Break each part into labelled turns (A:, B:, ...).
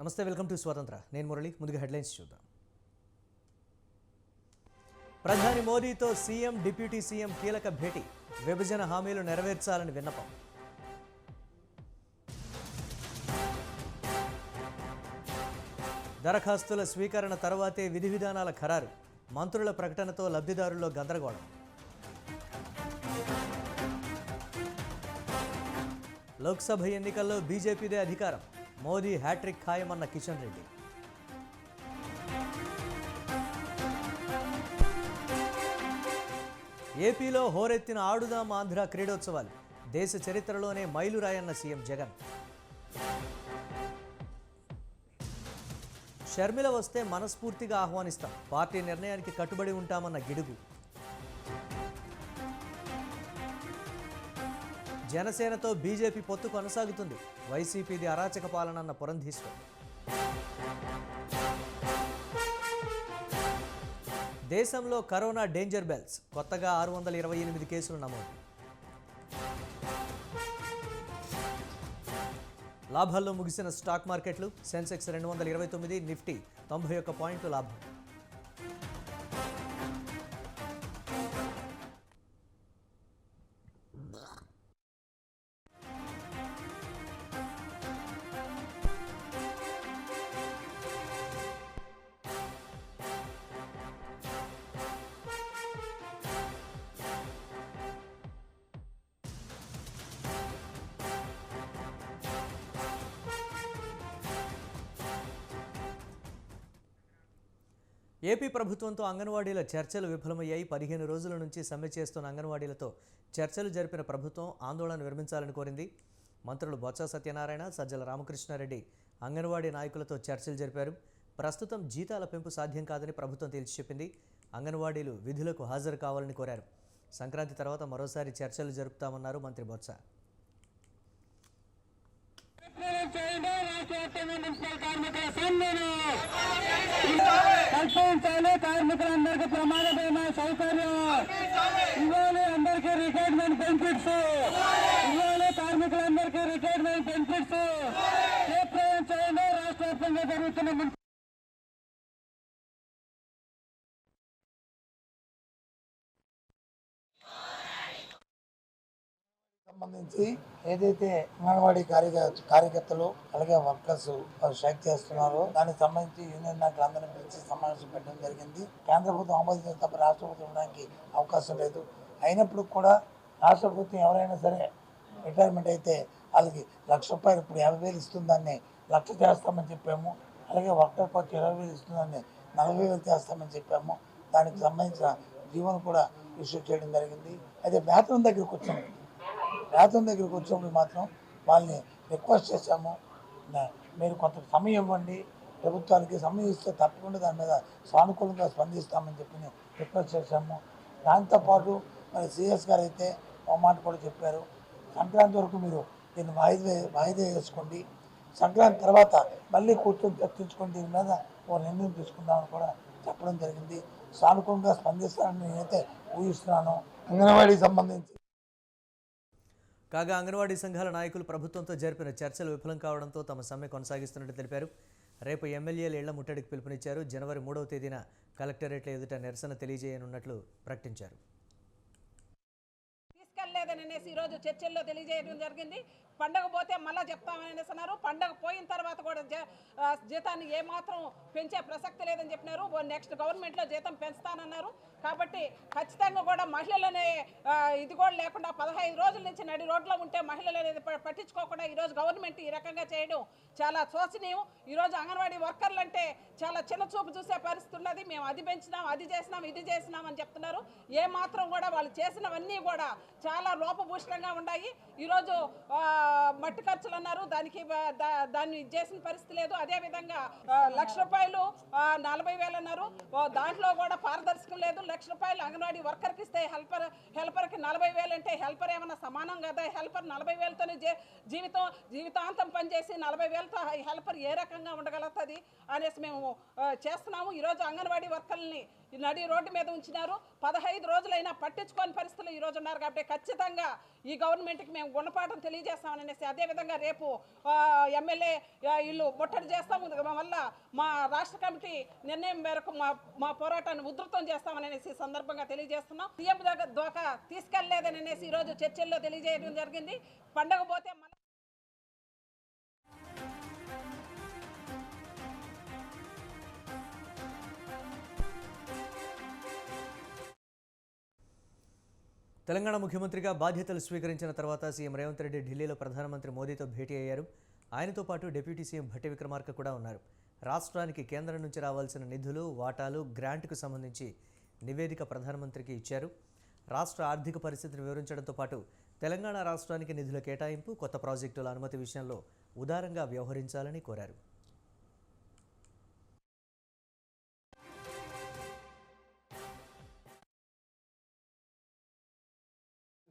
A: నమస్తే, welcome to స్వతంత్ర. నేను మురళి. ముందుగా హెడ్లైన్స్ చూద్దాం. ప్రధాని మోదీతో సీఎం, డిప్యూటీ సీఎం కీలక భేటీ. విభజన హామీలు నెరవేర్చాలని విన్నపం. దరఖాస్తుల స్వీకరణ తర్వాతే విధి విధానాల ఖరారు. మంత్రుల ప్రకటనతో లబ్ధిదారుల్లో గందరగోళం. లోక్సభ ఎన్నికల్లో బీజేపీదే అధికారం. మోదీ హ్యాట్రిక్ ఖాయమన్న కిషన్ రెడ్డి. ఏపీలో హోరెత్తిన ఆడుదాం ఆంధ్ర క్రీడోత్సవాలు. దేశ చరిత్రలోనే మైలురాయన్న సీఎం జగన్. షర్మిల వస్తే మనస్ఫూర్తిగా ఆహ్వానిస్తాం. పార్టీ నిర్ణయానికి కట్టుబడి ఉంటామన్న గిడుగు. జనసేనతో బీజేపీ పొత్తు కొనసాగుతుంది. వైసీపీది అరాచక పాలనన్న పురంధీశ్వర్. దేశంలో కరోనా డేంజర్ బెల్స్. కొత్తగా 628 కేసులు నమోదు. లాభాల్లో ముగిసిన స్టాక్ మార్కెట్లు. సెన్సెక్స్ 229, నిఫ్టీ 91 పాయింట్లు లాభం. ఏపీ ప్రభుత్వంతో అంగన్వాడీల చర్చలు విఫలమయ్యాయి. 15 రోజుల నుంచి సమ్మె చేస్తున్న అంగన్వాడీలతో చర్చలు జరిపిన ప్రభుత్వం ఆందోళన విరమించాలని కోరింది. మంత్రులు బొత్స సత్యనారాయణ, సజ్జల రామకృష్ణారెడ్డి అంగన్వాడీ నాయకులతో చర్చలు జరిపారు. ప్రస్తుతం జీతాల పెంపు సాధ్యం కాదని ప్రభుత్వం తేల్చి చెప్పింది. అంగన్వాడీలు విధులకు హాజరు కావాలని కోరారు. సంక్రాంతి తర్వాత మరోసారి చర్చలు జరుపుతామన్నారు మంత్రి బొత్స.
B: కల్పించాలి కార్మికులందరికీ ప్రమాద బీమా సౌకర్యం ఇవ్వాలి. అందరికీ రిటైర్మెంట్ బెనిఫిట్స్ ఇవ్వాలి. కార్మికులందరికీ రిటైర్మెంట్ బెనిఫిట్స్ ఏప్రిల్ చేయండి. రాష్ట్ర వ్యాప్తంగా జరుగుతున్న
C: సంబంధించి ఏదైతే అంగన్వాడీ కార్యకర్తలు అలాగే వర్కర్స్ స్ట్రైక్ చేస్తున్నారో దానికి సంబంధించి యూనియన్ నాయకులందరినీ పిలిచి సమావేశం పెట్టడం జరిగింది. కేంద్ర ప్రభుత్వం ఆమోదించిన తప్ప రాష్ట్ర ప్రభుత్వం ఇవ్వడానికి అవకాశం లేదు. అయినప్పుడు కూడా రాష్ట్ర ప్రభుత్వం ఎవరైనా సరే రిటైర్మెంట్ అయితే వాళ్ళకి ₹1,00,000 ఇప్పుడు 50,000 ఇస్తుందాన్ని 1,00,000 చేస్తామని చెప్పాము. అలాగే వర్కర్ కోచ్ 20,000 ఇస్తుందాన్ని 40,000 చేస్తామని చెప్పాము. దానికి సంబంధించిన జీవోను కూడా ఇష్యూ చేయడం జరిగింది. అయితే వేతనం దగ్గరికి వచ్చినప్పుడు మాత్రం వాళ్ళని రిక్వెస్ట్ చేశాము, మీరు కొంత సమయం ఇవ్వండి, ప్రభుత్వానికి సమయం ఇస్తే తప్పకుండా దాని మీద సానుకూలంగా స్పందిస్తామని చెప్పి రిక్వెస్ట్ చేశాము. దాంతోపాటు మరి సిఎస్ గారు అయితే ఒక మాట కూడా చెప్పారు, సంక్రాంతి వరకు మీరు దీన్ని వాయిదా వేసుకోండి, సంక్రాంతి తర్వాత మళ్ళీ కూర్చొని చర్చించుకొని దీని మీద ఓ నిర్ణయం తీసుకుందామని కూడా చెప్పడం జరిగింది. సానుకూలంగా స్పందిస్తానని నేనైతే ఊహిస్తున్నాను. అంగన్వాడీకి సంబంధించి
A: కాగా అంగన్వాడీ సంఘాల నాయకులు ప్రభుత్వంతో జరిపిన చర్చలు విఫలం కావడంతో తమ సమ్మె కొనసాగిస్తున్నట్టు తెలిపారు. రేపు ఎమ్మెల్యేల ఇళ్ల ముట్టడికి పిలుపునిచ్చారు. జనవరి 3వ తేదీన కలెక్టరేట్ల ఎదుట నిరసన తెలియజేయనున్నట్లు ప్రకటించారు.
D: తీసుకెళ్లేదనేసి ఈరోజు చర్చల్లో తెలియజేయడం జరిగింది. పండగ పోతే మళ్ళీ చెప్తామని అన్నారు. పండగ పోయిన తర్వాత కూడా జీతాన్ని ఏమాత్రం పెంచే ప్రసక్తి లేదని చెప్పినారు. నెక్స్ట్ గవర్నమెంట్లో జీతం పెంచుతానన్నారు. కాబట్టి ఖచ్చితంగా కూడా మహిళలనే ఇది కూడా లేకుండా 15 రోజుల నుంచి నడి రోడ్లో ఉంటే మహిళలు అనేది పట్టించుకోకుండా ఈరోజు గవర్నమెంట్ ఈ రకంగా చేయడం చాలా శోచనీయం. ఈరోజు అంగన్వాడీ వర్కర్లు అంటే చాలా చిన్న చూపు చూసే పరిస్థితి ఉన్నది. మేము అది పెంచినాం, అది చేసినాం, ఇది చేసినాం అని చెప్తున్నారు. ఏమాత్రం కూడా వాళ్ళు చేసినవన్నీ కూడా చాలా లోపభూషితంగా ఉన్నాయి. ఈరోజు మట్టి ఖర్చులు అన్నారు, దాన్ని చేసిన పరిస్థితి లేదు. అదేవిధంగా ₹1,00,000 40,000 అన్నారు. దాంట్లో కూడా పారదర్శకం లేదు. ₹1,00,000 అంగన్వాడీ వర్కర్కి ఇస్తే హెల్పర్కి 40,000 అంటే హెల్పర్ ఏమన్నా సమానం కదా? హెల్పర్ 40,000తోనే జీవితాంతం పనిచేసి 40,000తో హెల్పర్ ఏ రకంగా ఉండగలుగుతుంది అనేసి మేము చేస్తున్నాము. ఈరోజు అంగన్వాడీ వర్కర్ని ఈ నడి రోడ్డు మీద ఉంచినారు. 15 రోజులైనా పట్టించుకోని పరిస్థితులు ఈ రోజు ఉన్నారు. కాబట్టి ఖచ్చితంగా ఈ గవర్నమెంట్కి మేము గుణపాఠం తెలియజేస్తామనేసి, అదేవిధంగా రేపు ఎమ్మెల్యే ఇల్లు ముట్టడి చేస్తాము వల్ల మా రాష్ట్ర కమిటీ నిర్ణయం మేరకు మా పోరాటాన్ని ఉధృతం చేస్తామనేసి సందర్భంగా తెలియజేస్తున్నాం. సీఎం దాకా తీసుకెళ్లేదనేసి ఈరోజు చర్చల్లో తెలియజేయడం జరిగింది. పండగ పోతే
A: తెలంగాణ ముఖ్యమంత్రిగా బాధ్యతలు స్వీకరించిన తర్వాత సీఎం రేవంత్ రెడ్డి ఢిల్లీలో ప్రధానమంత్రి మోదీతో భేటీ అయ్యారు. ఆయనతో పాటు డిప్యూటీ సీఎం భట్టి విక్రమార్క కూడా ఉన్నారు. రాష్ట్రానికి కేంద్రం నుంచి రావాల్సిన నిధులు, వాటాలు, గ్రాంట్కు సంబంధించి నివేదిక ప్రధానమంత్రికి ఇచ్చారు. రాష్ట్ర ఆర్థిక పరిస్థితిని వివరించడంతో పాటు తెలంగాణ రాష్ట్రానికి నిధుల కేటాయింపు, కొత్త ప్రాజెక్టుల అనుమతి విషయంలో ఉదారంగా వ్యవహరించాలని కోరారు.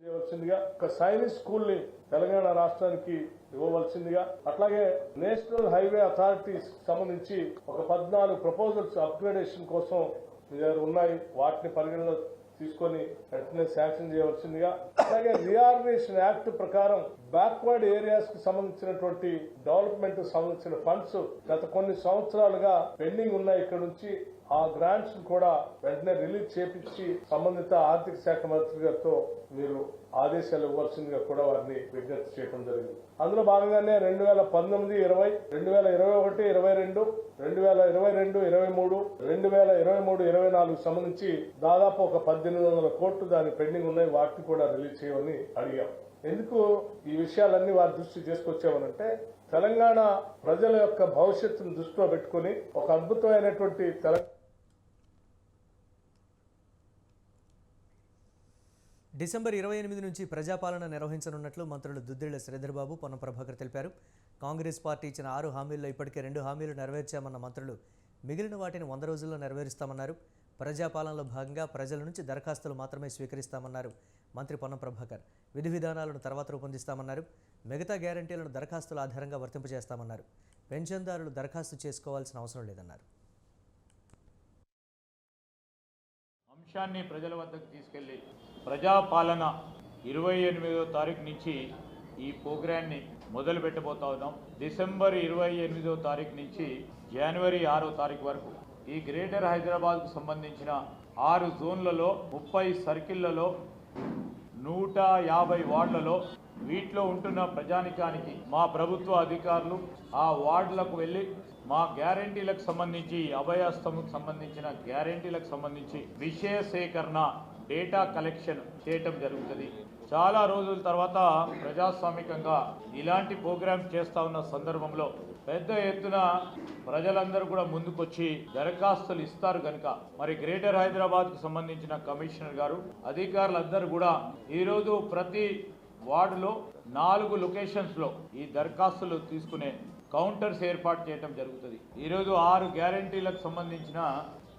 E: చేయవలసిందిగా, ఒక సైనిక్ స్కూల్ ని తెలంగాణ రాష్ట్రానికి ఇవ్వవలసిందిగా, అట్లాగే నేషనల్ హైవే అథారిటీస్ సంబంధించి ఒక 14 ప్రపోజల్స్ అప్గ్రేడేషన్ కోసం ఉన్నాయి. వాటిని పరిగణలో తీసుకొని వెంటనే శాంక్షన్ చేయవలసిందిగా, అలాగే రియార్గనేషన్ యాక్ట్ ప్రకారం బ్యాక్వర్డ్ ఏరియాస్ కు సంబంధించినటువంటి డెవలప్మెంట్ సంబంధించిన ఫండ్స్ గత కొన్ని సంవత్సరాలుగా పెండింగ్ ఉన్నాయి. ఇక్కడ నుంచి ఆ గ్రాంట్స్ కూడా వెంటనే రిలీజ్ చేపించి సంబంధిత ఆర్థిక శాఖ మంత్రి గారితో మీరు ఆదేశాలు ఇవ్వాల్సిందిగా కూడా వారిని విజ్ఞప్తి చేయడం జరిగింది. అందులో భాగంగానే 2019, 20, 2021, 22, 2022, 23, 2023, 24 సంబంధించి దాదాపు ఒక 1800 కోట్లు దాని పెండింగ్ ఉన్నాయి. వాటిని కూడా రిలీజ్ చేయమని అడిగాం. ఎందుకు ఈ విషయాలన్నీ వారి దృష్టి చేసుకొచ్చామనంటే, తెలంగాణ ప్రజల యొక్క భవిష్యత్తును దృష్టిలో పెట్టుకుని ఒక అద్భుతమైనటువంటి
A: డిసెంబర్ 28 నుంచి ప్రజాపాలన నిర్వహించనున్నట్లు మంత్రులు దుద్దిళ్ల శ్రీధర్బాబు, పొన్నం ప్రభాకర్ తెలిపారు. కాంగ్రెస్ పార్టీ ఇచ్చిన 6 హామీల్లో ఇప్పటికే 2 హామీలు నెరవేర్చామన్న మంత్రులు మిగిలిన వాటిని 100 రోజుల్లో నెరవేరుస్తామన్నారు. ప్రజాపాలనలో భాగంగా ప్రజల నుంచి దరఖాస్తులు మాత్రమే స్వీకరిస్తామన్నారు మంత్రి పొన్నం ప్రభాకర్. విధి విధానాలను తర్వాత రూపొందిస్తామన్నారు. మిగతా గ్యారంటీలను దరఖాస్తుల ఆధారంగా వర్తింపజేస్తామన్నారు. పెన్షన్దారులు దరఖాస్తు చేసుకోవాల్సిన అవసరం లేదన్నారు.
F: అంశాన్ని ప్రజల వద్దకు తీసుకెళ్లి ప్రజాపాలన 28వ తారీఖు నుంచి ఈ ప్రోగ్రాన్ని మొదలు పెట్టబోతా ఉన్నాం. డిసెంబర్ 28వ తారీఖు నుంచి జనవరి 6వ తారీఖు వరకు ఈ గ్రేటర్ హైదరాబాద్కు సంబంధించిన 6 జోన్లలో 30 సర్కిళ్లలో 150 వార్డులలో వీటిలో ఉంటున్న ప్రజానికానికి మా ప్రభుత్వ అధికారులు ఆ వార్డులకు వెళ్ళి మా గ్యారంటీలకు సంబంధించి, అభయహస్తంకు సంబంధించిన గ్యారంటీలకు సంబంధించి విషయ సేకరణ, డేటా కలెక్షన్ చేయటం జరుగుతుంది. చాలా రోజుల తర్వాత ప్రజాస్వామికంగా ఇలాంటి ప్రోగ్రామ్ చేస్తా ఉన్న సందర్భంలో పెద్ద ఎత్తున ప్రజలందరూ కూడా ముందుకొచ్చి దరఖాస్తులు ఇస్తారు కనుక మరి గ్రేటర్ హైదరాబాద్కు సంబంధించిన కమిషనర్ గారు, అధికారులందరూ కూడా ఈరోజు ప్రతి వార్డులో 4 లొకేషన్స్లో ఈ దరఖాస్తులు తీసుకునే కౌంటర్స్ ఏర్పాటు చేయడం జరుగుతుంది. ఈరోజు 6 గ్యారంటీలకు సంబంధించిన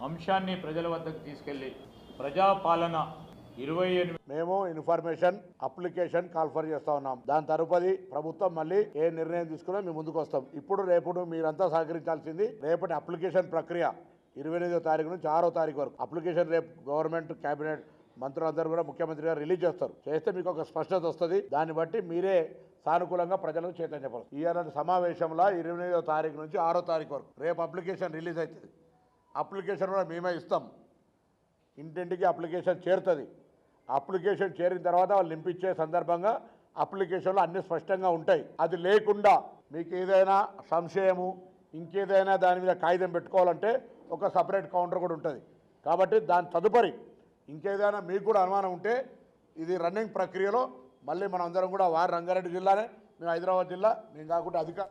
F: అంశాన్ని ప్రజల వద్దకు తీసుకెళ్లి ప్రజాపాలన 28
G: మేము ఇన్ఫర్మేషన్ అప్లికేషన్ కాల్ఫర్ చేస్తా ఉన్నాం. దాని తరుపతి ప్రభుత్వం మళ్ళీ ఏ నిర్ణయం తీసుకున్నా మేము ముందుకు వస్తాం. రేపు మీరంతా సహకరించాల్సింది రేపటి అప్లికేషన్ ప్రక్రియ 28వ తారీఖు నుంచి 6వ తారీఖు వరకు. అప్లికేషన్ రేపు గవర్నమెంట్ కేబినెట్ మంత్రులందరూ కూడా ముఖ్యమంత్రి గారు రిలీజ్ చేస్తారు. చేస్తే మీకు ఒక స్పష్టత వస్తుంది. దాన్ని బట్టి మీరే సానుకూలంగా ప్రజలకు చైతన్యపడతారు. ఈ సమావేశంలో 28వ తారీఖు నుంచి 6వ తారీఖు వరకు రేపు అప్లికేషన్ రిలీజ్ అవుతుంది. అప్లికేషన్ కూడా మేమే ఇస్తాం. ఇంటింటికి అప్లికేషన్ చేరుతుంది. అప్లికేషన్ చేరిన తర్వాత వాళ్ళు నింపించే సందర్భంగా అప్లికేషన్లో అన్ని స్పష్టంగా ఉంటాయి. అది లేకుండా మీకు ఏదైనా సంశయము, ఇంకేదైనా దాని మీద కాగితం పెట్టుకోవాలంటే ఒక సపరేట్ కౌంటర్ కూడా ఉంటుంది. కాబట్టి దాని తదుపరి ఇంకేదైనా మీకు కూడా అనుమానం ఉంటే ఇది రన్నింగ్ ప్రక్రియలో మళ్ళీ మనం అందరం కూడా వారు రంగారెడ్డి జిల్లానే, మేము హైదరాబాద్ జిల్లా, మేము కాకుండా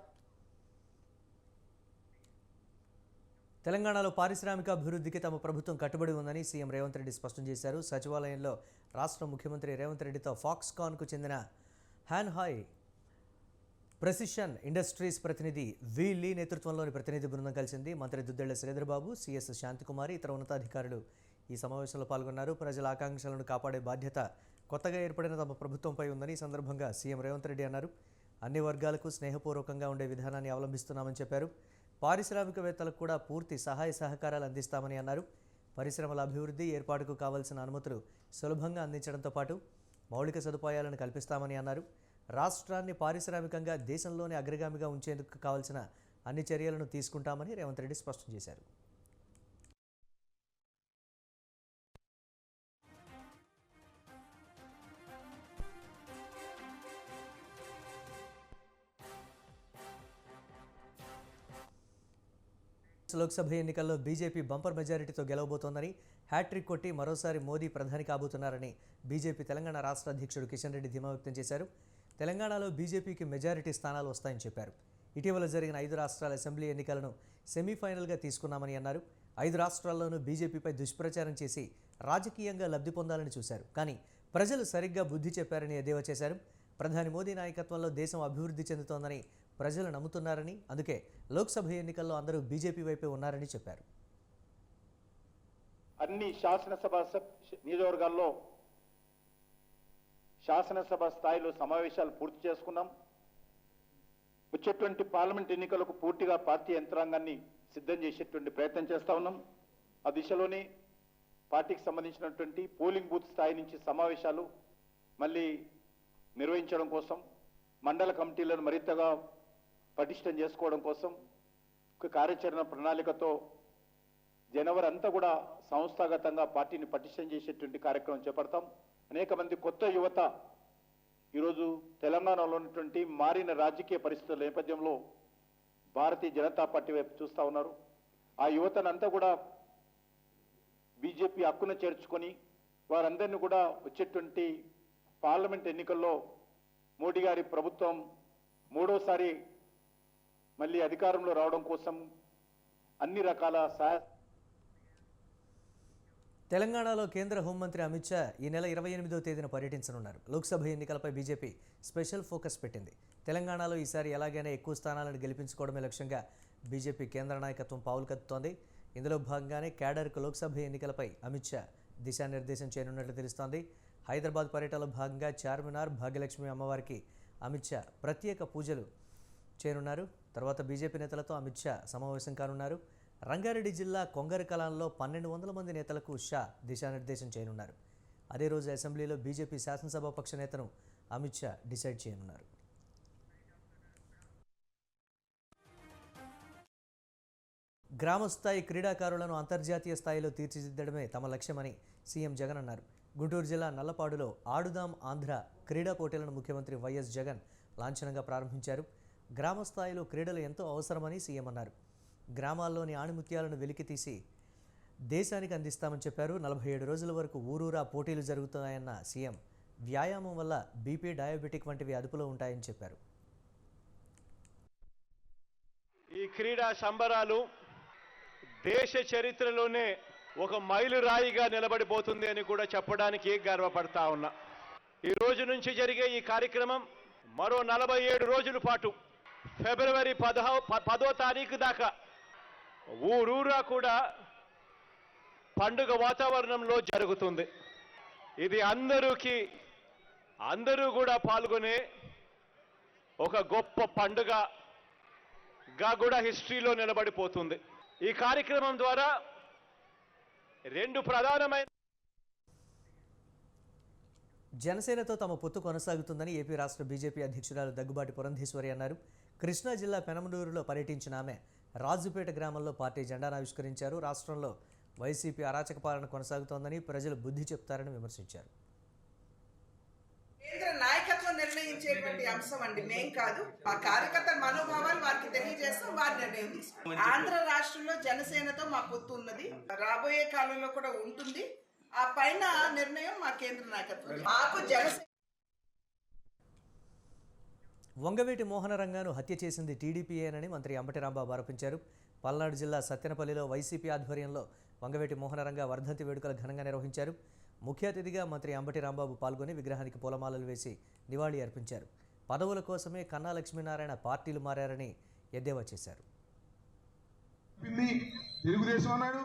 A: తెలంగాణలో పారిశ్రామిక అభివృద్ధికి తమ ప్రభుత్వం కట్టుబడి ఉందని సీఎం రేవంత్ రెడ్డి స్పష్టం చేశారు. సచివాలయంలో రాష్ట్ర ముఖ్యమంత్రి రేవంత్ రెడ్డితో ఫాక్స్కాన్కు చెందిన హ్యాన్హాయ్ ప్రెసిషన్ ఇండస్ట్రీస్ ప్రతినిధి వి లీ నేతృత్వంలోని ప్రతినిధి బృందం కలిసింది. మంత్రి దుద్దిళ్ల శ్రీధర్బాబు, సిఎస్ శాంతికుమారి, ఇతర ఉన్నతాధికారులు ఈ సమావేశంలో పాల్గొన్నారు. ప్రజల ఆకాంక్షలను కాపాడే బాధ్యత కొత్తగా ఏర్పడిన తమ ప్రభుత్వంపై ఉందని ఈ సందర్భంగా సీఎం రేవంత్ రెడ్డి అన్నారు. అన్ని వర్గాలకు స్నేహపూర్వకంగా ఉండే విధానాన్ని అవలంబిస్తున్నామని చెప్పారు. పారిశ్రామికవేత్తలకు కూడా పూర్తి సహాయ సహకారాలు అందిస్తామని అన్నారు. పరిశ్రమల అభివృద్ధి ఏర్పాటుకు కావాల్సిన అనుమతులు సులభంగా అందించడంతో పాటు మౌలిక సదుపాయాలను కల్పిస్తామని అన్నారు. రాష్ట్రాన్ని పారిశ్రామికంగా దేశంలోనే అగ్రగామిగా ఉంచేందుకు కావాల్సిన అన్ని చర్యలను తీసుకుంటామని రేవంత్ రెడ్డి స్పష్టం చేశారు. లోక్సభ ఎన్నికల్లో బీజేపీ బంపర్ మెజారిటీతో గెలవబోతోందని, హ్యాట్రిక్ కొట్టి మరోసారి మోదీ ప్రధాని కాబోతున్నారని బీజేపీ తెలంగాణ రాష్ట్ర అధ్యక్షుడు కిషన్ రెడ్డి ధీమా వ్యక్తం చేశారు. తెలంగాణలో బీజేపీకి మెజారిటీ స్థానాలు వస్తాయని చెప్పారు. ఇటీవల జరిగిన 5 రాష్ట్రాల అసెంబ్లీ ఎన్నికలను సెమీఫైనల్గా తీసుకున్నామని అన్నారు. 5 రాష్ట్రాల్లోనూ బీజేపీపై దుష్ప్రచారం చేసి రాజకీయంగా లబ్ధి పొందాలని చూశారు. కానీ ప్రజలు సరిగ్గా బుద్ధి చెప్పారని ఎద్దేవా చేశారు. ప్రధాని మోదీ నాయకత్వంలో దేశం అభివృద్ధి చెందుతోందని ప్రజలు నమ్ముతున్నారని, అందుకే లోక్సభ ఎన్నికల్లో అందరూ బీజేపీ వైపే ఉన్నారని చెప్పారు.
H: అన్ని శాసనసభ నియోజకవర్గాల్లో శాసనసభ స్థాయిలో సమావేశాలు పూర్తి చేసుకున్నాం. వచ్చేటువంటి పార్లమెంట్ ఎన్నికలకు పూర్తిగా పార్టీ యంత్రాంగాన్ని సిద్ధం చేసేటువంటి ప్రయత్నం చేస్తా ఉన్నాం. ఆ దిశలోనే పార్టీకి సంబంధించినటువంటి పోలింగ్ బూత్ స్థాయి నుంచి సమావేశాలు మళ్ళీ నిర్వహించడం కోసం, మండల కమిటీలను మరింతగా పటిష్టం చేసుకోవడం కోసం ఒక కార్యాచరణ ప్రణాళికతో జనవరి అంతా కూడా సంస్థాగతంగా పార్టీని పటిష్టం చేసేటువంటి కార్యక్రమం చేపడతాం. అనేక మంది కొత్త యువత ఈరోజు తెలంగాణలో ఉన్నటువంటి మారిన రాజకీయ పరిస్థితుల నేపథ్యంలో భారతీయ జనతా పార్టీ వైపు చూస్తూ ఉన్నారు. ఆ యువతనంతా కూడా బీజేపీ హక్కును చేర్చుకొని వారందరినీ కూడా వచ్చేటువంటి పార్లమెంట్ ఎన్నికల్లో మోడీ గారి ప్రభుత్వం మూడోసారి మళ్ళీ అధికారంలో రావడం కోసం అన్ని రకాల
A: తెలంగాణలో కేంద్ర హోంమంత్రి అమిత్ షా ఈ నెల 28వ తేదీన పర్యటించనున్నారు. లోక్సభ ఎన్నికలపై బీజేపీ స్పెషల్ ఫోకస్ పెట్టింది. తెలంగాణలో ఈసారి ఎలాగైనా ఎక్కువ స్థానాలను గెలిపించుకోవడమే లక్ష్యంగా బీజేపీ కేంద్ర నాయకత్వం పావులు కదుతోంది. ఇందులో భాగంగానే క్యాడర్కు లోక్సభ ఎన్నికలపై అమిత్ షా దిశానిర్దేశం చేయనున్నట్లు తెలుస్తోంది. హైదరాబాద్ పర్యటనలో భాగంగా చార్మినార్, భాగ్యలక్ష్మి అమ్మవారికి అమిత్ షా ప్రత్యేక పూజలు చేయనున్నారు. తర్వాత బీజేపీ నేతలతో అమిత్ షా సమావేశం కానున్నారు. రంగారెడ్డి జిల్లా కొంగరకలాన్లో 1200 మంది నేతలకు షా దిశానిర్దేశం చేయనున్నారు. అదే రోజు అసెంబ్లీలో బీజేపీ శాసనసభాపక్ష నేతను అమిత్ షా డిసైడ్ చేయనున్నారు. గ్రామస్థాయి క్రీడాకారులను అంతర్జాతీయ స్థాయిలో తీర్చిదిద్దడమే తమ లక్ష్యమని సీఎం జగన్ అన్నారు. గుంటూరు జిల్లా నల్లపాడులో ఆడుదాం ఆంధ్ర క్రీడా పోటీలను ముఖ్యమంత్రి వైఎస్ జగన్ లాంఛనంగా ప్రారంభించారు. గ్రామస్థాయిలో క్రీడలు ఎంతో అవసరమని సీఎం అన్నారు. గ్రామాల్లోని ఆణిముత్యాలను వెలికితీసి దేశానికి అందిస్తామని చెప్పారు. 47 రోజుల వరకు ఊరూరా పోటీలు జరుగుతున్నాయన్న సీఎం వ్యాయామం వల్ల బీపీ, డయాబెటిక్ వంటివి అదుపులో ఉంటాయని చెప్పారు.
I: ఈ క్రీడా సంబరాలు దేశ చరిత్రలోనే ఒక మైలురాయిగా నిలబడిపోతుంది అని కూడా చెప్పడానికి గర్వపడతా ఉన్నా. ఈ రోజు నుంచి జరిగే ఈ కార్యక్రమం మరో 47 రోజుల పాటు ఫిబ్రవరి 10వ తారీఖు దాకా ఊరూరా కూడా పండుగ వాతావరణంలో జరుగుతుంది. ఇది అందరూ కూడా పాల్గొనే ఒక గొప్ప పండుగగా కూడా హిస్టరీలో నిలబడిపోతుంది. ఈ కార్యక్రమం ద్వారా 2 ప్రధానమైన
A: జనసేనతో తమ పొత్తు కొనసాగుతుందని ఏపీ రాష్ట్ర బీజేపీ అధ్యక్షురాలు దగ్గుబాటి పురంధేశ్వరి అన్నారు. కృష్ణా జిల్లా పెనమలూరులో పర్యటించిన ఆమె రాజుపేట గ్రామంలో పార్టీ జెండాను ఆవిష్కరించారు. రాష్ట్రంలో వైసీపీ అరాచక పాలన కొనసాగుతోందని, ప్రజలు బుద్ధి చెప్తారని విమర్శించారు.
J: కేంద్ర నాయకత్వం నిర్ణయించేటువంటి అంశం అండి, మేం కాదు. ఆ కార్యకర్తల మనోభావాలు వారికి తెలియజేస్తాం, వారి నిర్ణయం తీసుకుంటాం. ఆంధ్ర రాష్ట్రంలో జనసేనతో మా పొత్తు ఉన్నది, రాబోయే కాలంలో కూడా ఉంటుంది. ఆ పైన నిర్ణయం మా కేంద్ర నాయకత్వం. మాకు జనసేన.
A: వంగవీటి మోహనరంగాను హత్య చేసింది టీడీపీయేనని మంత్రి అంబటి రాంబాబు ఆరోపించారు. పల్నాడు జిల్లా సత్తెనపల్లిలో వైసీపీ ఆధ్వర్యంలో వంగవీటి మోహనరంగ వర్ధంతి వేడుకలు ఘనంగా నిర్వహించారు. ముఖ్య అతిథిగా మంత్రి అంబటి రాంబాబు పాల్గొని విగ్రహానికి పూలమాలలు వేసి నివాళి అర్పించారు. పదవుల కోసమే కన్నా లక్ష్మీనారాయణ పార్టీలు మారారని ఎద్దేవా చేశారు.
K: తెలుగుదేశం అన్నాడు,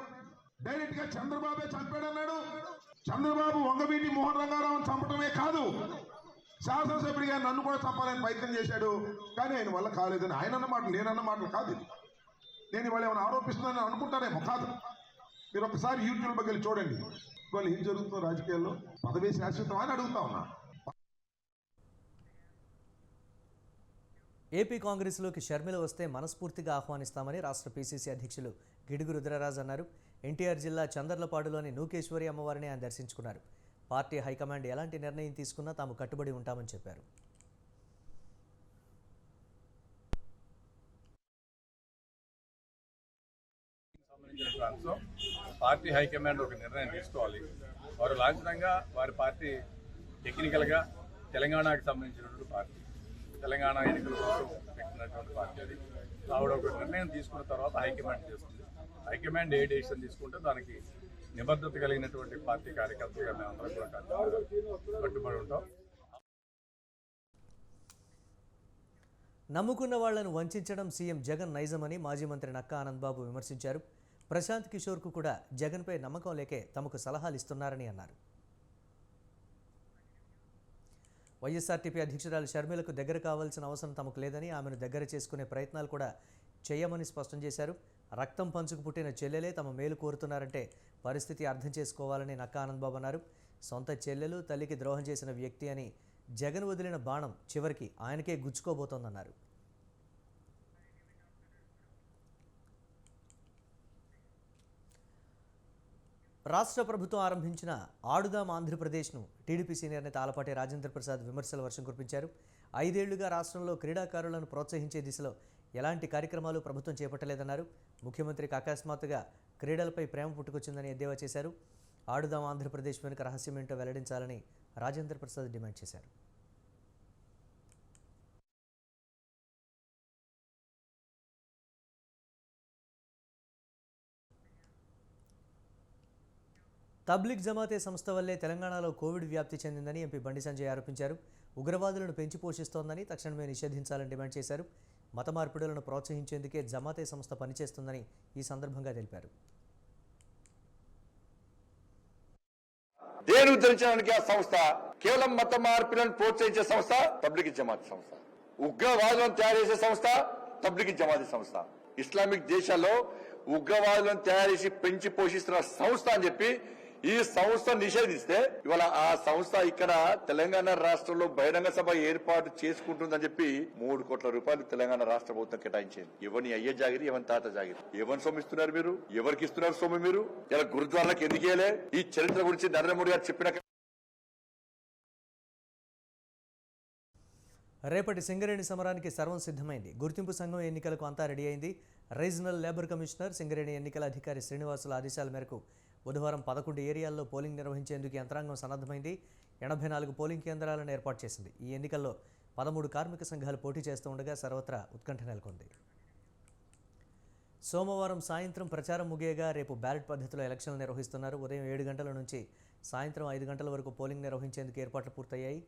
K: డైరెక్ట్ గా చంద్రబాబే చంపాడన్నాడు. చంద్రబాబు వంగవీటి మోహన్ రంగారావును చంపడమే కాదు, శాసనసభ్యుడిగా నన్ను కూడా చంపాలని ప్రయత్నం చేశాడు. కానీ ఆయన వల్ల కాలేదని ఆయన అన్న మాటలు, నేనన్న మాటలు కాదు. నేను ఇవాళ ఏమైనా ఆరోపిస్తున్నానని అనుకుంటారేమో కాదు. మీరు ఒకసారి యూట్యూబ్ వెళ్ళి చూడండి ఇవాళ ఏం జరుగుతుందో రాజకీయాల్లో. పదవి శాశ్వతం అని అడుగుతా ఉన్నా.
A: ఏపీ కాంగ్రెస్లోకి షర్మిల వస్తే మనస్ఫూర్తిగా ఆహ్వానిస్తామని రాష్ట్ర పీసీసీ అధ్యక్షులు గిడుగు రుద్రరాజు అన్నారు. ఎన్టీఆర్ జిల్లా చందర్లపాడులోని నూకేశ్వరి అమ్మవారిని ఆయన దర్శించుకున్నారు. పార్టీ హైకమాండ్ ఎలాంటి నిర్ణయం తీసుకున్నా తాము కట్టుబడి ఉంటామని చెప్పారు.
L: పార్టీ హైకమాండ్ ఒక నిర్ణయం తీసుకోవాలి. వారు లాంఛనంగా వారి పార్టీ టెక్నికల్గా తెలంగాణకు సంబంధించినటువంటి పార్టీ, తెలంగాణ ఎన్నికల కోసం పెట్టినటువంటి పార్టీ. అది ఆవిడ ఒక నిర్ణయం తీసుకున్న తర్వాత హైకమాండ్ చేస్తుంది. హైకమాండ్ ఏ డెసిషన్ తీసుకుంటే దానికి నిబద్ధత కలిగినటువంటి పార్టీ కార్యకర్తలుగా మేమందరం కూడా కట్టుబడి ఉంటాం.
A: నమ్ముకున్న వాళ్లను వంచడం సీఎం జగన్ నైజమని మాజీ మంత్రి నక్కా ఆనందబాబు విమర్శించారు. ప్రశాంత్ కిషోర్కు కూడా జగన్పై నమ్మకం లేకే తమకు సలహాలు ఇస్తున్నారని అన్నారు. వైఎస్ఆర్టీపీ అధ్యక్షురాలు షర్మిలకు దగ్గర కావాల్సిన అవసరం తమకు లేదని, ఆమెను దగ్గర చేసుకునే ప్రయత్నాలు కూడా చేయమని స్పష్టం చేశారు. రక్తం పంచుకు పుట్టిన చెల్లెలే తమ మేలు కోరుతున్నారంటే పరిస్థితి అర్థం చేసుకోవాలని నక్కా ఆనందబాబు అన్నారు. సొంత చెల్లెలు తల్లికి ద్రోహం చేసిన వ్యక్తి అని జగన్ వదిలిన బాణం చివరికి ఆయనకే గుచ్చుకోబోతోందన్నారు. రాష్ట్ర ప్రభుత్వం ఆరంభించిన ఆడుదాం ఆంధ్రప్రదేశ్ను టీడీపీ సీనియర్ నేత ఆలపాటి రాజేంద్ర ప్రసాద్ విమర్శల వర్షం కురిపించారు. 5 ఏళ్లుగా రాష్ట్రంలో క్రీడాకారులను ప్రోత్సహించే దిశలో ఎలాంటి కార్యక్రమాలు ప్రభుత్వం చేపట్టలేదన్నారు. ముఖ్యమంత్రికి అకస్మాత్తుగా క్రీడలపై ప్రేమ పుట్టుకొచ్చిందని ఎద్దేవా చేశారు. ఆడుదాం ఆంధ్రప్రదేశ్ వెనుక రహస్యమేంటో వెల్లడించాలని రాజేంద్ర ప్రసాద్ డిమాండ్ చేశారు. తబ్లిగ్ జమాతే సంస్థ వల్లే తెలంగాణలో కోవిడ్ వ్యాప్తి చెందిందని ఎంపీ బండి సంజయ్ ఆరోపించారు. ఉగ్రవాదులను పెంచి పోషిస్తోందని తక్షణమే నిషేధించాలని డిమాండ్ చేశారు. మత మార్పిడులను ప్రోత్సహించేందుకే జమాతే సంస్థ పనిచేస్తుందని ఈ సందర్భంగా తెలిపారు.
M: దేని ఉద్ధరించడానికి ఆ సంస్థ కేవలం మత మార్పులను ప్రోత్సహించే సంస్థ తబ్లిగీ జమాత్ సంస్థ. ఉగ్రవాదులను తయారు చేసే సంస్థ తబ్లిగీ జమాత్ సంస్థ. ఇస్లామిక్ దేశాల్లో ఉగ్రవాదులను తయారు చేసి పెంచి పోషిస్తున్న సంస్థ అని చెప్పి ఈ సంస్థ నిషేధిస్తే ఇవాళ ఆ సంస్థ ఇక్కడ తెలంగాణ రాష్ట్రంలో బహిరంగ సభ ఏర్పాటు చేసుకుంటుందని చెప్పి 3 కోట్ల రూపాయలు తెలంగాణ రాష్ట్ర ప్రభుత్వం కేటాయించింది. ఎవరిని అయ్యే జాగిరి, ఎవరి తాత జాగిరి, ఎవరిని సొమ్మిస్తున్నారు మీరు? ఎవరికి ఇస్తున్నారు సొమ్ము మీరు? ఇలా గురుద్వారాలకు ఎందుకు వేయలే? ఈ చరిత్ర గురించి నరేంద్ర మోడీ గారు చెప్పిన
A: రేపటి సింగరేణి సమరానికి సర్వం సిద్ధమైంది. గుర్తింపు సంఘం ఎన్నికలకు అంతా రెడీ అయింది. రీజనల్ లేబర్ కమిషనర్ సింగరేణి ఎన్నికల అధికారి శ్రీనివాసుల ఆదేశాల మేరకు బుధవారం 11 ఏరియాల్లో పోలింగ్ నిర్వహించేందుకు యంత్రాంగం సన్నద్ధమైంది. 84 పోలింగ్ కేంద్రాలను ఏర్పాటు చేసింది. ఈ ఎన్నికల్లో 13 కార్మిక సంఘాలు పోటీ చేస్తూ ఉండగా సర్వత్రా ఉత్కంఠ నెలకొంది. సోమవారం సాయంత్రం ప్రచారం ముగియగా రేపు బ్యాలెట్ పద్ధతిలో ఎలక్షన్లు నిర్వహిస్తున్నారు. ఉదయం 7 గంటల నుంచి సాయంత్రం 5 గంటల వరకు పోలింగ్ నిర్వహించేందుకు ఏర్పాట్లు పూర్తయ్యాయి.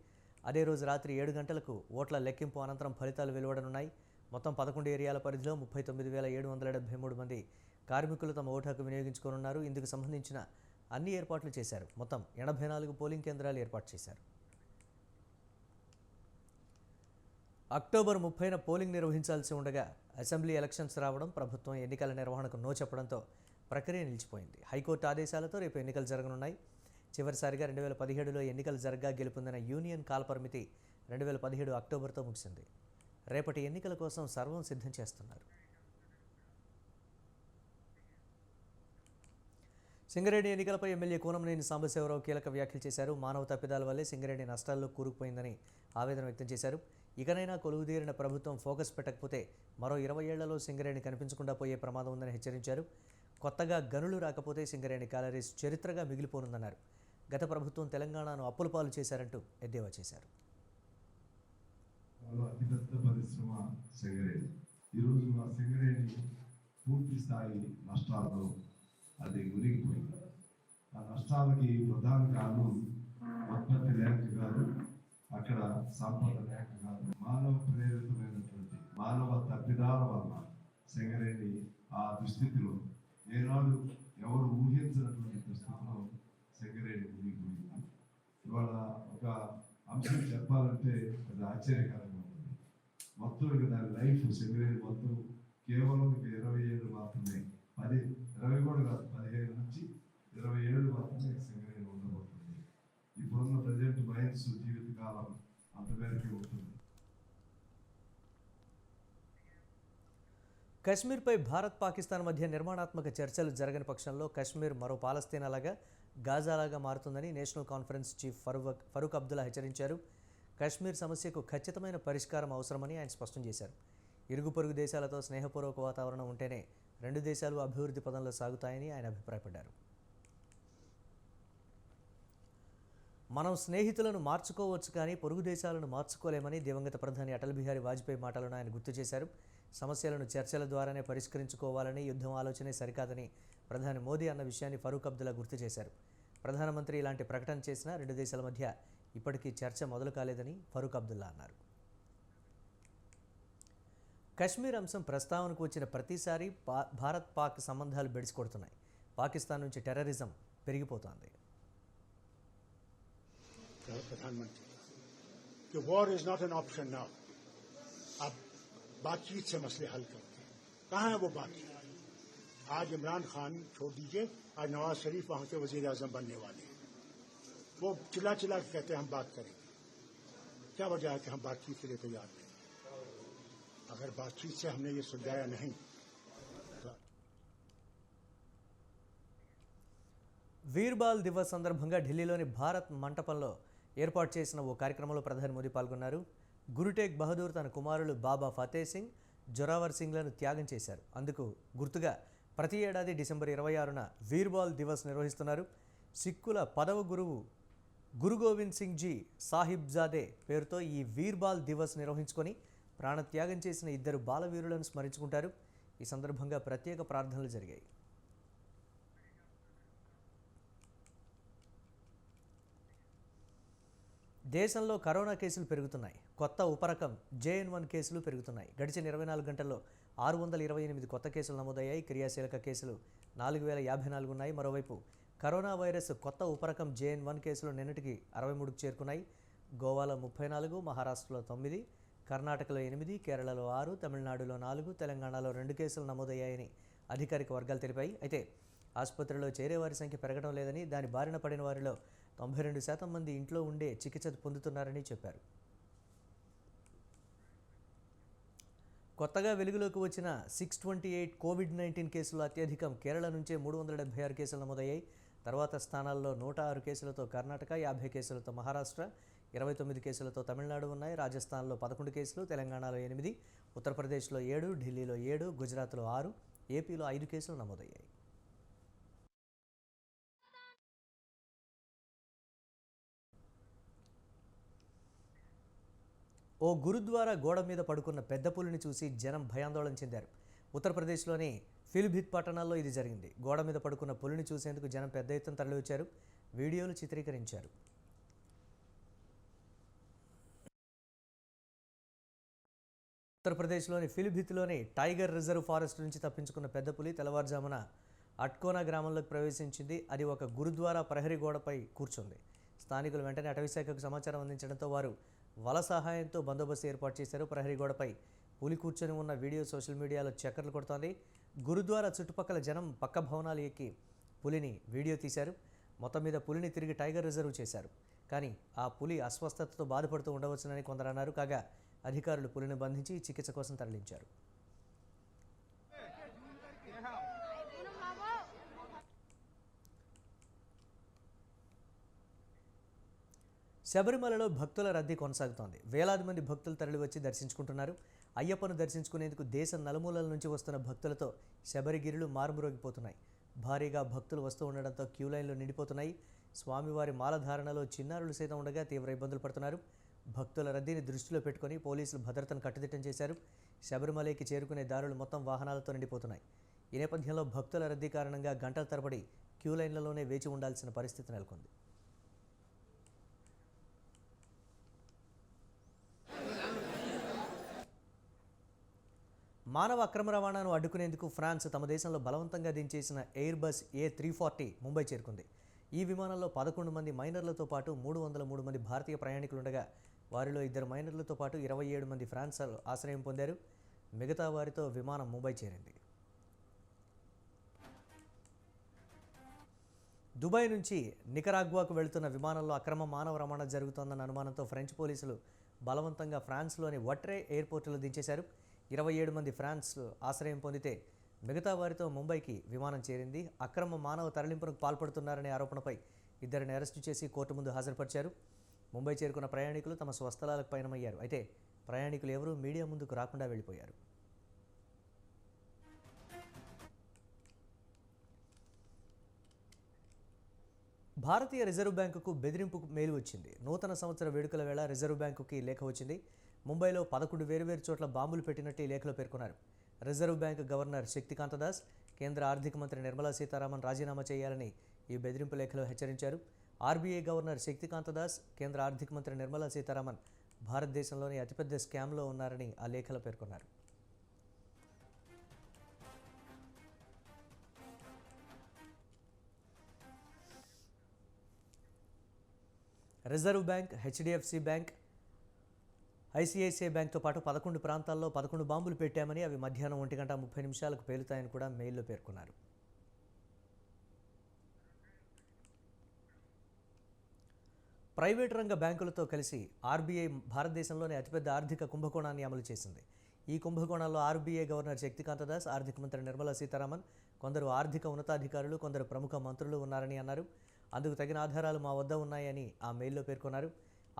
A: అదే రోజు రాత్రి 7 గంటలకు ఓట్ల లెక్కింపు అనంతరం ఫలితాలు వెలువడనున్నాయి. మొత్తం 11 ఏరియాల పరిధిలో 39,773 మంది కార్మికులు తమ ఓటు హక్కు వినియోగించుకోనున్నారు. ఇందుకు సంబంధించిన అన్ని ఏర్పాట్లు చేశారు. మొత్తం 84 పోలింగ్ కేంద్రాలు ఏర్పాటు చేశారు. అక్టోబర్ 30న పోలింగ్ నిర్వహించాల్సి ఉండగా అసెంబ్లీ ఎలక్షన్స్ రావడం, ప్రభుత్వం ఎన్నికల నిర్వహణకు నో చెప్పడంతో ప్రక్రియ నిలిచిపోయింది. హైకోర్టు ఆదేశాలతో రేపు ఎన్నికలు జరగనున్నాయి. చివరిసారిగా 2017లో ఎన్నికలు జరగ్గా గెలుపొందిన యూనియన్ కాలపరిమితి 2017 అక్టోబర్తో ముగిసింది. రేపటి ఎన్నికల కోసం సర్వం సిద్ధం చేస్తున్నారు. సింగరేణి ఎన్నికలపై ఎమ్మెల్యే కూనంనేని సాంబశివరావు కీలక వ్యాఖ్యలు చేశారు. మానవ తప్పిదాల వల్లే సింగరేణి నష్టాల్లో కూరుకుపోయిందని ఆవేదన వ్యక్తం చేశారు. ఇకనైనా కొలువుదీరిన ప్రభుత్వం ఫోకస్ పెట్టకపోతే మరో 20 ఏళ్లలో సింగరేణి కనిపించకుండా పోయే ప్రమాదం ఉందని హెచ్చరించారు. కొత్తగా గనులు రాకపోతే సింగరేణి క్యాలరీస్ చరిత్రగా మిగిలిపోనుందన్నారు. గత ప్రభుత్వం తెలంగాణను అప్పుల పాలు చేశారంటూ ఎద్దేవా చేశారు.
N: అతిపెద్ద పరిశ్రమ సింగరేణి. ఈరోజు ఆ సింగరేణి పూర్తి స్థాయి నష్టాలతో అది మునిగిపోయింది. ఆ నష్టాలకి ప్రధాన కారణం ఉత్పత్తి లేక కాదు, అక్కడ సంపద లేక కాదు, మానవ ప్రేరితమైనటువంటి మానవ తప్పిదాల వల్ల సింగరేణి ఆ దుస్థితిలో ఏనాడు ఎవరు ఊహించినటువంటి దుస్థితిలో సింగరేణి మునిగిపోయింది. ఇవాళ ఒక అంశం చెప్పాలంటే అది ఆశ్చర్యకరంగా ఉంటుంది. మొత్తం ఇక దాని లైఫ్ సింగరేణి మొత్తం కేవలం 20 ఏళ్ళు మాత్రమే 20 కూడా కాదు, 15 నుంచి 27 మాత్రమే సింగరేణి ఉండబోతుంది. ఇప్పుడున్న ప్రజెంట్ మైన్స్ జీవితకాలం అంతమేరకే ఉంటుంది.
A: కశ్మీర్పై భారత్ పాకిస్తాన్ మధ్య నిర్మాణాత్మక చర్చలు జరగని పక్షంలో కశ్మీర్ మరో పాలస్తీనాలాగా గాజాలాగా మారుతుందని national conference chief Farooq Abdullah హెచ్చరించారు. కశ్మీర్ సమస్యకు ఖచ్చితమైన పరిష్కారం అవసరమని ఆయన స్పష్టం చేశారు. ఇరుగు పొరుగు దేశాలతో స్నేహపూర్వక వాతావరణం ఉంటేనే రెండు దేశాలు అభివృద్ధి పదంలో సాగుతాయని ఆయన అభిప్రాయపడ్డారు. మనం స్నేహితులను మార్చుకోవచ్చు కానీ పొరుగు దేశాలను మార్చుకోలేమని దివంగత ప్రధాని అటల్ బిహారీ వాజ్పేయి మాటలను ఆయన గుర్తు చేశారు. సమస్యలను చర్చల ద్వారానే పరిష్కరించుకోవాలని, యుద్ధం ఆలోచనే సరికాదని ప్రధాని మోదీ అన్న విషయాన్ని ఫరూక్ అబ్దుల్లా గుర్తు చేశారు. ప్రధానమంత్రి ఇలాంటి ప్రకటన చేసినా రెండు దేశాల మధ్య ఇప్పటికీ చర్చ మొదలు కాలేదని ఫరూక్ అబ్దుల్లా అన్నారు. కశ్మీర్ అంశం ప్రస్తావనకు వచ్చిన ప్రతిసారి భారత్ పాక్ సంబంధాలు బెడిసికొడుతున్నాయి. పాకిస్తాన్ నుంచి టెర్రరిజం పెరిగిపోతోంది.
O: प्रधानमंत्री कि war is not an option now, अब बातचीत से मसले हल करते हैं. कहाँ है वो बातचीत? आज इमरान खान छोड़ दीजिए, आज नवाज शरीफ वहां के वजीर आजम बनने वाले हैं. वो चिल्ला चिल्ला के कहते हैं हम बात करेंगे. क्या वजह है कि हम बातचीत के लिए तैयार नहीं? अगर बातचीत से हमने ये सुलझाया नहीं तो
A: వీర్బాల్ దివస్ సందర్భంగా ఢిల్లీలోని భారత్ మంటపంలో ఏర్పాటు చేసిన ఓ కార్యక్రమంలో ప్రధాని మోదీ పాల్గొన్నారు. గురు టేగ్ బహదూర్ తన కుమారులు బాబా ఫతే సింగ్, జొరావర్ సింగ్లను త్యాగం చేశారు. అందుకు గుర్తుగా ప్రతి ఏడాది డిసెంబర్ 26న వీర్బాల్ దివస్ నిర్వహిస్తున్నారు. సిక్కుల 10వ గురువు గురు గోవింద్ సింగ్ జీ సాహిబ్జాదే పేరుతో ఈ వీర్బాల్ దివస్ నిర్వహించుకొని ప్రాణత్యాగం చేసిన ఇద్దరు బాలవీరులను స్మరించుకుంటారు. ఈ సందర్భంగా ప్రత్యేక ప్రార్థనలు జరిగాయి. దేశంలో కరోనా కేసులు పెరుగుతున్నాయి. కొత్త ఉపరకం JN1 కేసులు పెరుగుతున్నాయి. గడిచిన 24 గంటల్లో 628 కొత్త కేసులు నమోదయ్యాయి. క్రియాశీలక కేసులు 4054 ఉన్నాయి. మరోవైపు కరోనా వైరస్ కొత్త ఉపరకం JN1 కేసులు నిన్నటికి 63కు చేరుకున్నాయి. గోవాలో 34, మహారాష్ట్రలో 9, కర్ణాటకలో 8, కేరళలో 6, తమిళనాడులో 4, తెలంగాణలో 2 కేసులు నమోదయ్యాయని అధికారిక వర్గాలు తెలిపాయి. అయితే ఆసుపత్రిలో చేరేవారి సంఖ్య పెరగడం లేదని, దాని బారిన పడిన వారిలో 92% మంది ఇంట్లో ఉండే చికిత్స పొందుతున్నారని చెప్పారు. కొత్తగా వెలుగులోకి వచ్చిన 628 కోవిడ్-19 కేసులు అత్యధికం. కేరళ నుంచే 376 కేసులు నమోదయ్యాయి. తర్వాత స్థానాల్లో 106 కేసులతో కర్ణాటక, 50 కేసులతో మహారాష్ట్ర, 29 కేసులతో తమిళనాడు ఉన్నాయి. రాజస్థాన్లో 11 కేసులు, తెలంగాణలో 8, ఉత్తరప్రదేశ్లో 7, ఢిల్లీలో 7, గుజరాత్లో 6, ఏపీలో 5 కేసులు నమోదయ్యాయి. ఓ గురుద్వారా గోడ మీద పడుకున్న పెద్ద పులిని చూసి జనం భయాందోళన చెందారు. ఉత్తరప్రదేశ్లోని ఫిలిభిత్ పట్టణాల్లో ఇది జరిగింది. గోడ మీద పడుకున్న పులిని చూసేందుకు జనం పెద్ద ఎత్తున తరలివచ్చారు. వీడియోలు చిత్రీకరించారు. ఉత్తరప్రదేశ్లోని ఫిలిభిత్లోని టైగర్ రిజర్వ్ ఫారెస్ట్ నుంచి తప్పించుకున్న పెద్ద పులి తెల్లవారుజామున అట్కోనా గ్రామంలోకి ప్రవేశించింది. అది ఒక గురుద్వారా ప్రహరీ గోడపై కూర్చుంది. స్థానికులు వెంటనే అటవీశాఖకు సమాచారం అందించడంతో వారు వల సహాయంతో బందోబస్తు ఏర్పాటు చేశారు. ప్రహరీ గోడపై పులి కూర్చొని ఉన్న వీడియో సోషల్ మీడియాలో చక్కర్లు కొడుతోంది. గురుద్వారా చుట్టుపక్కల జనం పక్క భవనాలు ఎక్కి పులిని వీడియో తీశారు. మొత్తం మీద పులిని తిరిగి టైగర్ రిజర్వ్ చేశారు. కానీ ఆ పులి అస్వస్థతతో బాధపడుతూ ఉండవచ్చునని కొందరు అన్నారు. కాగా అధికారులు పులిని బంధించి చికిత్స కోసం తరలించారు. శబరిమలలో భక్తుల రద్దీ కొనసాగుతోంది. వేలాది మంది భక్తులు తరలివచ్చి దర్శించుకుంటున్నారు. అయ్యప్పను దర్శించుకునేందుకు దేశం నలుమూలల నుంచి వస్తున్న భక్తులతో శబరిగిరులు మారుమ్రోగిపోతున్నాయి. భారీగా భక్తులు వస్తూ ఉండడంతో క్యూ లైన్లు నిండిపోతున్నాయి. స్వామివారి మాలధారణలో చిన్నారులు సైతం ఉండగా తీవ్ర ఇబ్బందులు పడుతున్నారు. భక్తుల రద్దీని దృష్టిలో పెట్టుకుని పోలీసులు భద్రతను కట్టుదిట్టం చేశారు. శబరిమలకి చేరుకునే దారులు మొత్తం వాహనాలతో నిండిపోతున్నాయి. ఈ నేపథ్యంలో భక్తుల రద్దీ కారణంగా గంటల తరబడి క్యూ లైన్లలోనే వేచి ఉండాల్సిన పరిస్థితి నెలకొంది. మానవ అక్రమ రవాణాను అడ్డుకునేందుకు ఫ్రాన్స్ తమ దేశంలో బలవంతంగా దించేసిన ఎయిర్బస్ A340 ముంబై చేరుకుంది. ఈ విమానంలో 11 మంది మైనర్లతో పాటు 303 మంది భారతీయ ప్రయాణికులుండగా వారిలో 2 మైనర్లతో పాటు 27 మంది ఫ్రాన్స్ ఆశ్రయం పొందారు. మిగతా వారితో విమానం ముంబై చేరింది. దుబాయ్ నుంచి నికరాగ్వాకు వెళుతున్న విమానంలో అక్రమ మానవ రవాణా జరుగుతోందన్న అనుమానంతో ఫ్రెంచ్ పోలీసులు బలవంతంగా ఫ్రాన్స్లోని వట్రే ఎయిర్పోర్టులో దించేశారు. 27 మంది ఫ్రాన్స్ ఆశ్రయం పొందితే మిగతా వారితో ముంబైకి విమానం చేరింది. అక్రమ మానవ తరలింపునకు పాల్పడుతున్నారనే ఆరోపణపై ఇద్దరిని అరెస్టు చేసి కోర్టు ముందు హాజరుపరిచారు. ముంబై చేరుకున్న ప్రయాణికులు తమ స్వస్థలాలకు పయనమయ్యారు. అయితే ప్రయాణికులు ఎవరూ మీడియా ముందుకు రాకుండా వెళ్ళిపోయారు. భారతీయ రిజర్వ్ బ్యాంకుకు బెదిరింపు మెయిల్ వచ్చింది. నూతన సంవత్సర వేడుకల వేళ రిజర్వ్ బ్యాంకుకి లేఖ వచ్చింది. ముంబైలో 11 వేర్వేరు చోట్ల బాంబులు పెట్టినట్టు ఈ లేఖలో పేర్కొన్నారు. Reserve bank governor Shaktikanta Das, కేంద్ర ఆర్థిక మంత్రి నిర్మలా సీతారామన్ రాజీనామా చేయాలని ఈ బెదిరింపు లేఖలో హెచ్చరించారు. ఆర్బీఐ గవర్నర్ శక్తికాంత దాస్, కేంద్ర ఆర్థిక మంత్రి నిర్మలా సీతారామన్ భారతదేశంలోని అతిపెద్ద స్కామ్లో ఉన్నారని ఆ లేఖలో పేర్కొన్నారు. Reserve bank, HDFC bank, ICICI బ్యాంక్తో పాటు 11 ప్రాంతాల్లో 11 బాంబులు పెట్టామని, అవి మధ్యాహ్నం 1:30 పేలుతాయని కూడా మెయిల్లో పేర్కొన్నారు. ప్రైవేటు రంగ బ్యాంకులతో కలిసి ఆర్బీఐ భారతదేశంలోని అతిపెద్ద ఆర్థిక కుంభకోణాన్ని అమలు చేసింది. ఈ కుంభకోణంలో ఆర్బీఐ గవర్నర్ శక్తికాంత దాస్, ఆర్థిక మంత్రి నిర్మలా సీతారామన్, కొందరు ఆర్థిక ఉన్నతాధికారులు, కొందరు ప్రముఖ మంత్రులు ఉన్నారని అన్నారు. అందుకు తగిన ఆధారాలు మా వద్ద ఉన్నాయని ఆ మెయిల్లో పేర్కొన్నారు.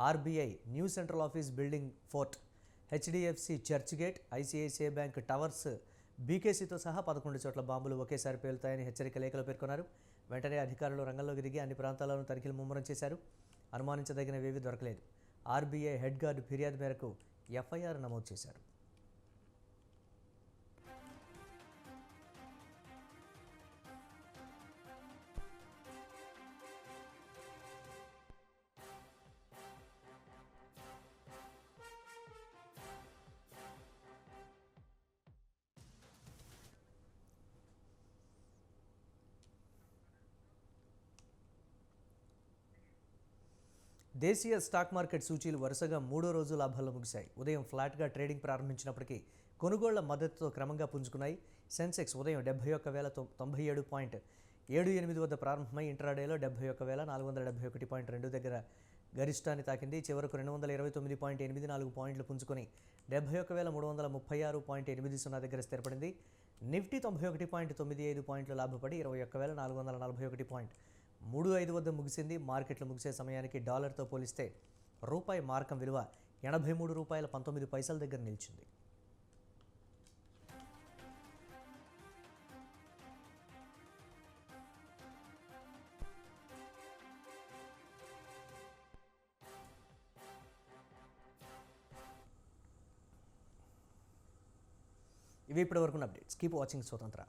A: RBI new central office building Fort, HDFC Churchgate, ICICI bank towers, బీకేసీతో సహా 11 చోట్ల బాంబులు ఒకేసారి పేలుతాయని హెచ్చరిక లేఖలో పేర్కొన్నారు. వెంటనే అధికారులు రంగంలోకి దిగి అన్ని ప్రాంతాల్లోనూ తనిఖీలు ముమ్మరం చేశారు. అనుమానించదగినవేవీ దొరకలేదు. ఆర్బీఐ హెడ్ గార్డు ఫిర్యాదు మేరకు ఎఫ్ఐఆర్ నమోదు చేశారు. దేశీయ స్టాక్ మార్కెట్ సూచీలు వరుసగా 3వ రోజు లాభాల్లో ముగిశాయి. ఉదయం ఫ్లాట్గా ట్రేడింగ్ ప్రారంభించినప్పటికీ కొనుగోళ్ల మద్దతుతో క్రమంగా పుంజుకున్నాయి. సెన్సెక్స్ ఉదయం 71,097.78 వద్ద ప్రారంభమై ఇంట్రాడేలో 71,471.2 దగ్గర గరిష్టాన్ని తాకింది. చివరకు 229.84 పాయింట్లు పుంజుకొని 71,336.80 దగ్గర స్థిరపడింది. నిఫ్టీ 91.95 పాయింట్లు లాభపడి 21,441.35 వద్ద ముగిసింది. మార్కెట్లు ముగిసే సమయానికి డాలర్తో పోలిస్తే రూపాయి మార్కం విలువ ₹83.19 దగ్గర నిలిచింది. ఇవి ఇప్పటివరకు అప్డేట్స్. కీప్ వాచింగ్ స్వతంత్ర.